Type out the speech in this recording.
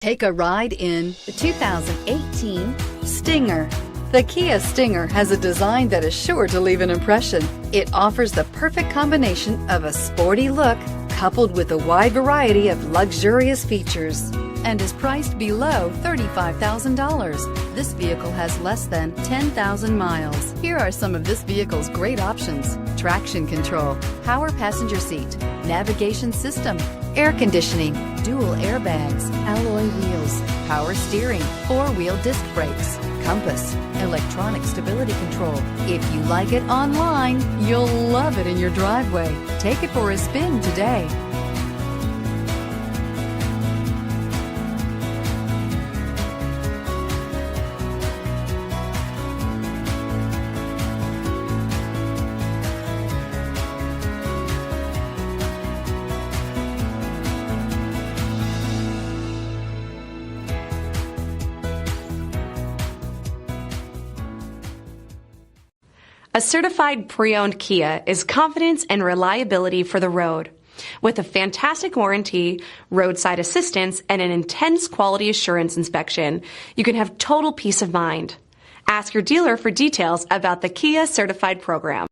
Take a ride in the 2018 Stinger. The Kia Stinger has a design that is sure to leave an impression. It offers the perfect combination of a sporty look coupled with a wide variety of luxurious features and is priced below $35,000. This vehicle has less than 10,000 miles. Here are some of this vehicle's great options: traction control, power passenger seat, navigation system, air conditioning, dual airbags, alloy wheels, power steering, four-wheel disc brakes, compass, electronic stability control. If you like it online, you'll love it in your driveway. Take it for a spin today. A certified pre-owned Kia is confidence and reliability for the road. With a fantastic warranty, roadside assistance, and an intense quality assurance inspection, you can have total peace of mind. Ask your dealer for details about the Kia Certified program.